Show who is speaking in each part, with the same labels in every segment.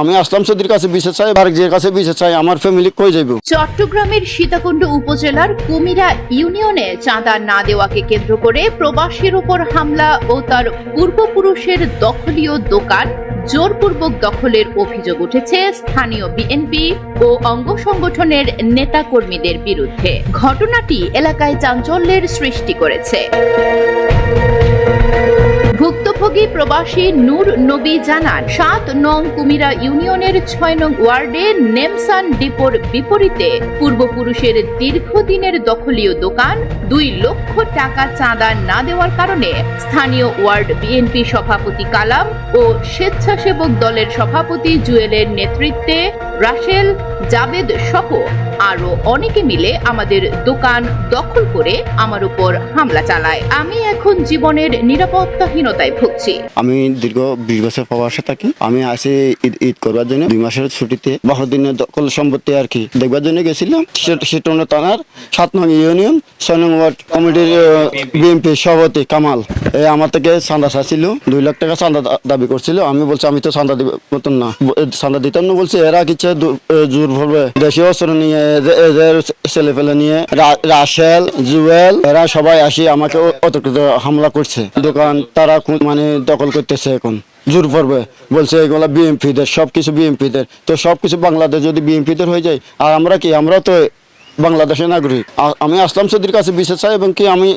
Speaker 1: আমি আসলাম চৌধুরীর কাছে বিচার চাই, বারেকের কাছে বিচার চাই, আমার ফ্যামিলি কই যাইব।
Speaker 2: চট্টগ্রামের সীতাকুণ্ড উপজেলার কুমিরা ইউনিয়নে চাঁদা না দেওয়াকে কেন্দ্র করে প্রবাসীর উপর হামলা ও তার পূর্বপুরুষের দখলীয় দোকান জোরপূর্বক দখলের অভিযোগ উঠেছে স্থানীয় বিএনপি ও অঙ্গ সংগঠনের নেতাকর্মীদের বিরুদ্ধে। ঘটনাটি এলাকায় চাঞ্চল্যের সৃষ্টি করেছে। ভুক্তভোগী প্রবাসী নূর নবী জানান, ৭ নং কুমিরা ইউনিয়নের ৬ নং ওয়ার্ডে নেমসান ডিপোর বিপরীতে পূর্বপুরুষের দীর্ঘদিনের দখলীয় দোকান ২ লক্ষ টাকা চাঁদা না দেওয়ার কারণে স্থানীয় ওয়ার্ড বিএনপি সভাপতি কালাম ও স্বেচ্ছাসেবক দলের সভাপতি জুয়েলের নেতৃত্বে রাসেল, জাবেদ সহ আরো অনেকে মিলে আমাদের দোকান দখল করে আমার উপর হামলা চালায়। আমি এখন জীবনের নিরাপত্তাহীনতায় ভুগছি।
Speaker 1: আমি দীর্ঘ ২০ বছর প্রবাসে থাকি। আমি আসি ঈদ করবার জন্য ২ মাসের ছুটিতে বহুদিনের দখল সম্পত্তি আর কি দেখবার জন্য গেছিলাম। সেটন থানার ৭ নং ইউনিয়ন ৬ নং ওয়ার্ড কমিটির বিএনপি সভাপতি কামাল আমার থেকে চাঁদা চাইছিল, ২ লাখ টাকা চাঁদা দাবি করছিল। আমি বলছি আমি তো চাঁদা দিব মতন না, চাঁদা দিতাম না। বলছে এরা কিছু জোর ভরবে, দেশীয় অস্ত্র নিয়ে এদের ছেলে পেলে নিয়ে রাসেল, জুয়েল এরা সবাই আসি আমাকে অতর্কিত হামলা করছে। দোকান তারা মানে দখল করতেছে, এখন জোর পড়বে বলছে এগুলা বিএনপিদের, সবকিছু বিএনপিদের। তো সবকিছু বাংলাদেশ যদি বিএনপিদের হয়ে যায়, আর আমরা কি, আমরা তো বাংলাদেশের নাগরিক। আমি আসলাম চৌধুরীর কাছে বিচার চাই এবং কি আমি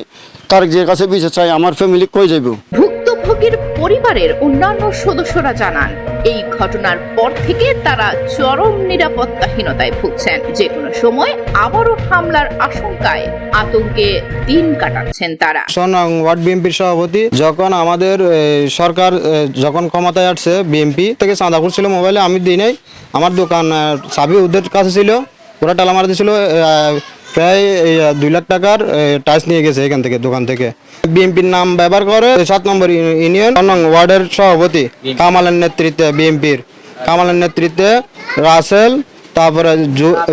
Speaker 1: তারেকের কাছে বিচার চাই, আমার ফ্যামিলি কই যাইব।
Speaker 2: ভুক্তভোগীর পরিবারের অন্যান্য সদস্যরা জানান, এই ঘটনার পর থেকে তারা চরম নিরাপত্তাহীনতায় ভুগছেন। যে কোনো সময় আবারও হামলার আশঙ্কায় আতঙ্কে দিন কাটাচ্ছেন তারা।
Speaker 3: ওয়ার্ড বিএনপির সভাপতি যখন আমাদের সরকার যখন ক্ষমতায় আসছে, বিএনপি থেকে চাঁদা করছিল মোবাইলে, আমি দিই নাই। আমার দোকান চাবি ওদের কাছে ছিল, ওরা টালা মারা দিয়েছিল। প্রায় ২ লাখ টাকার টাচ নিয়ে গেছে এখান থেকে, দোকান থেকে। বিএনপির নাম ব্যবহার করে ৭ নম্বর ইউনিয়ন ওয়ার্ডের সভাপতি কামালের নেতৃত্বে, বিএনপির কামালের নেতৃত্বে রাসেল, তারপরে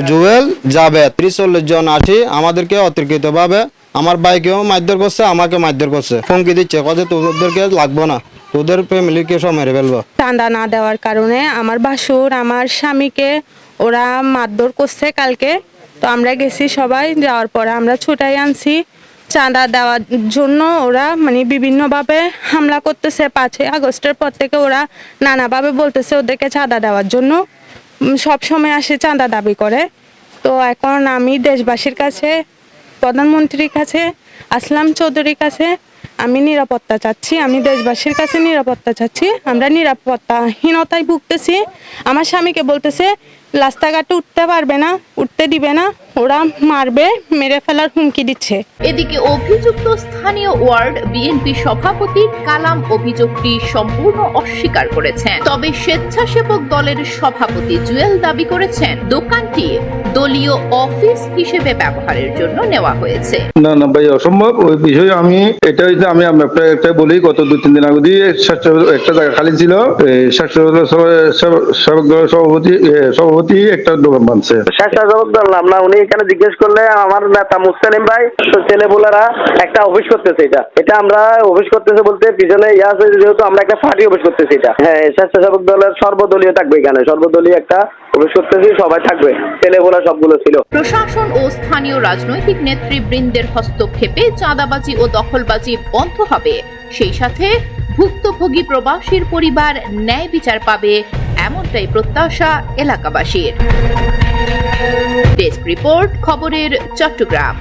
Speaker 3: জুয়েল, জাবেদ ৩০-৪০ জন আসি আমাদেরকে অতর্কিতভাবে আমার বাইকেও মারধর করছে, আমাকে মারধর করছে, হুমকি দিচ্ছে, কত তোদেরকে লাগবো না, তোদের ফ্যামিলিকে সব মেরে ফেলবো।
Speaker 4: চাঁদা না দেওয়ার কারণে আমার ভাসুর, আমার স্বামীকে ওরা মারধর করছে কালকে। তো আমরা গেছি সবাই, যাওয়ার পরে আমরা ছুটাই আনছি। চাঁদা দেওয়ার জন্য ওরা মানে বিভিন্নভাবে হামলা করতেছে। ৫ই আগস্টের পর থেকে ওরা নানাভাবে বলতেছে ওদেরকে চাঁদা দেওয়ার জন্য, সব সময় আসে চাঁদা দাবি করে। তো এখন আমি দেশবাসীর কাছে, প্রধানমন্ত্রীর কাছে, আসলাম চৌধুরীর কাছে আমি নিরাপত্তা চাচ্ছি, আমি দেশবাসীর কাছে নিরাপত্তা চাচ্ছি। আমরা নিরাপত্তাহীনতায় ভুগতেছি। আমার স্বামীকে বলতেছে রাস্তাঘাটে উঠতে পারবে না, উঠতে দিবে না, ওরা মারবে, মেরে ফেলার হুমকি দিচ্ছে।
Speaker 2: এদিকে অভিযুক্ত স্থানীয় ওয়ার্ড বিএনপি সভাপতি কালাম অভিযোগটি সম্পূর্ণ অস্বীকার করেছেন। তবে স্বেচ্ছাসেবক দলের সভাপতি জুয়েল দাবি করেছেন দোকানটি দলীয় অফিস হিসেবে ব্যবহারের জন্য নেওয়া হয়েছে।
Speaker 5: না ভাই, অসম্ভব। ওই বিষয়ে আমি আমি একটা বলি, গত ২-৩ দিন আগে একটা জায়গা খালি ছিল, সভাপতি একটা দোকান বানছে।
Speaker 6: স্বেচ্ছাসেবক দল নাম না, উনি এখানে জিজ্ঞেস করলে আমার নেতা মুসলিম ভাই ছেলেপুলারা একটা অফিস করতেছে। এটা আমরা অফিস করতেছে বলতে পিছনে ইয়ে আছে, যেহেতু আমরা একটা পার্টি অফিস করতেছি। এটা হ্যাঁ, স্বেচ্ছাসেবক দলের সর্বদলীয় থাকবে, এখানে সর্বদলীয় একটা অফিস করতেছি, সবাই থাকবে, ছেলেপুলা সবগুলো ছিল।
Speaker 2: প্রশাসন ও স্থানীয় রাজনৈতিক নেতৃবৃন্দের হস্তক্ষেপে চাঁদাবাজি ও দখলবাজি বন্ধ হবে, সেই সাথে ভুক্তভোগী প্রবাসীর পরিবার ন্যায় বিচার পাবে, এমনটাই প্রত্যাশা এলাকাবাসীর। ডেস্ক রিপোর্ট, খবরের চট্টগ্রাম।